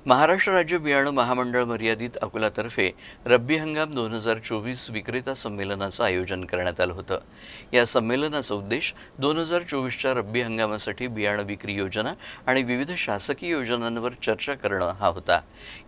महाराष्ट्र राज्य बियाणं महामंडळ मर्यादित अकोलातर्फे रब्बी हंगाम 2024 विक्रेता संमेलनाचं आयोजन करण्यात आलं होतं। या संमेलनाचा उद्देश 2024च्या रब्बी हंगामासाठी बियाणं विक्री योजना आणि विविध शासकीय योजनांवर चर्चा करणं हा होता।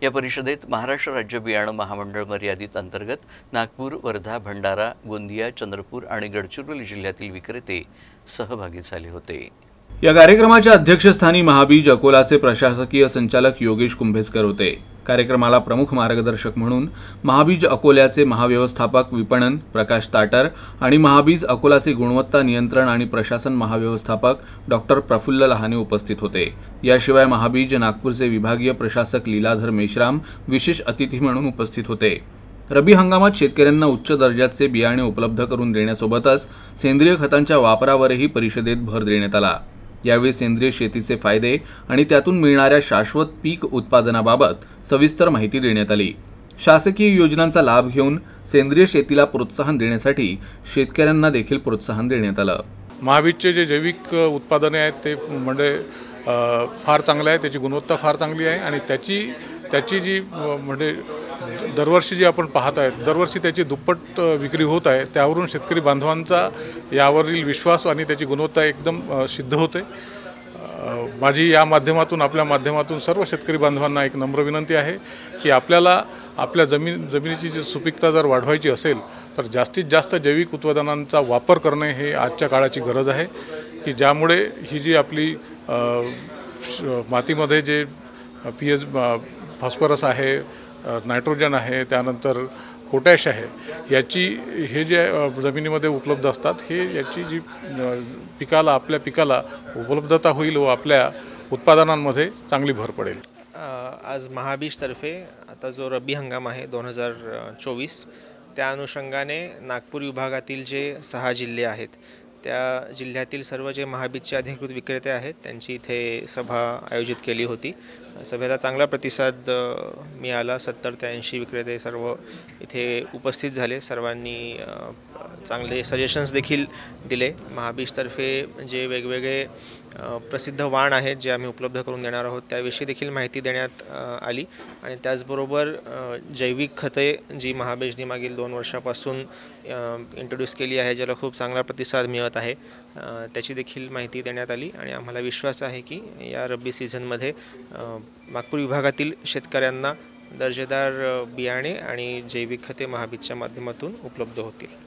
या परिषदेत महाराष्ट्र राज्य बियाणं महामंडळ मर्यादित अंतर्गत नागपूर, वर्धा, भंडारा, गोंदिया, चंद्रपूर आणि गडचिरोली जिल्ह्यातील विक्रेते सहभागी झाले होते। या कार्यक्रमाच्या अध्यक्षस्थानी महाबीज अकोलाचे प्रशासकीय संचालक योगेश कुंभेजकर होते। कार्यक्रमाला प्रमुख मार्गदर्शक म्हणून महाबीज अकोल्याचे महाव्यवस्थापक विपणन प्रकाश ताटर आणि महाबीज अकोलाचे गुणवत्ता नियंत्रण आणि प्रशासन महाव्यवस्थापक डॉक्टर प्रफुल्ल लहाने उपस्थित होते। याशिवाय महाबीज नागपूरचे विभागीय प्रशासक लीलाधर मेश्राम विशेष अतिथी म्हणून उपस्थित होते। रब्बी हंगामात शेतकऱ्यांना उच्च दर्जाचे बियाणे उपलब्ध करून देण्यासोबतच सेंद्रिय खतांच्या वापरावरही परिषदेत भर देण्यात आला। यावेळी सेंद्रिय शेतीचे फायदे आणि त्यातून मिळणाऱ्या शाश्वत पीक उत्पादनाबाबत सविस्तर माहिती देण्यात आली। शासकीय योजनांचा लाभ घेऊन सेंद्रिय शेतीला प्रोत्साहन देण्यासाठी शेतकऱ्यांना देखील प्रोत्साहन देण्यात आलं। महाबीजचे जे जैविक उत्पादने आहेत ते म्हणजे फार चांगले आहे, त्याची गुणवत्ता फार चांगली आहे आणि त्याची जी म्हणजे दरवर्षी जी आपण पाहत आहेत दरवर्षी त्याची दुप्पट विक्री होत आहे। त्यावरून शेतकरी बांधवांचा यावरील विश्वास आणि त्याची गुणवत्ता एकदम सिद्ध होते। माझी या माध्यमातून आपल्या माध्यमातून सर्व शेतकरी बांधवांना एक नम्र विनंती आहे की आपल्याला आपल्या जमिनीची जी सुपीकता जर वाढवायची असेल तर जास्तीत जास्त जैविक उत्पादनांचा वापर करणे हे आजच्या काळाची गरज आहे की ज्यामुळे ही जी आपली मातीमध्ये जे फॉस्फरस आहे, नायट्रोजन आहे, त्यानंतर पोटॅश आहे, याची हे जे जमिनीमध्ये उपलब्ध असतात हे याची जी आपल्या पिकाला उपलब्धता होईल व आपल्या उत्पादनांमध्ये चांगली भर पडेल। आज महाबीजतर्फे आता जो रब्बी हंगाम आहे 2024 त्या अनुषंगाने नागपूर विभागातील जे 6 जिल्हे आहेत त्या जिल्ह्यातील सर्व जे महाबीजचे अधिकृत विक्रेते आहेत त्यांची इथे सभा आयोजित केली होती। सभेला चांगला प्रतिसाद मिळाला। 70 ते 80 विक्रेते सर्व इथे उपस्थित झाले। सर्वांनी चांगले सजेशन्स देखील दिले। महाबीजतर्फे जे वेगवेगळे प्रसिद्ध वाण आहेत जे आम्ही उपलब्ध करून देणार आहोत त्याविषयी देखील माहिती देण्यात आली आणि त्याचबरोबर जैविक खते जी महाबीजने मागील 2 वर्षापासून इंट्रोड्यूस केली आहे ज्याला खूप चांगला प्रतिसाद मिळत आहे त्याची देखील माहिती देण्यात आली आणि आम्हाला विश्वास आहे की या रब्बी सीझनमध्ये नागपूर विभागातील शेतकऱ्यांना दर्जेदार बियाणे आणि जैविक खते महाबीजच्या माध्यमातून उपलब्ध होतील।